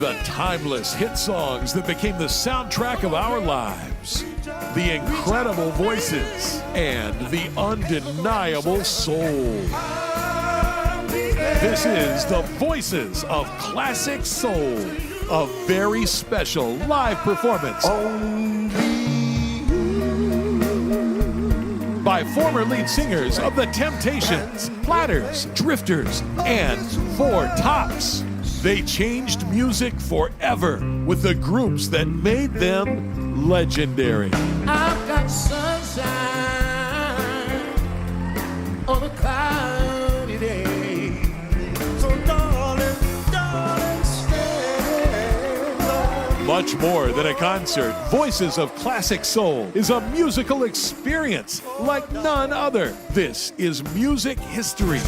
The timeless hit songs that became the soundtrack of our lives. The incredible voices and the undeniable soul. This is the Voices of Classic Soul, a very special live performance by former lead singers of The Temptations, Platters, Drifters, and Four Tops. They changed music forever with the groups that made them legendary. I've got sunshine on a cloudy day. So darling, stay. Much more than a concert, Voices of Classic Soul is a musical experience like none other. This is music history.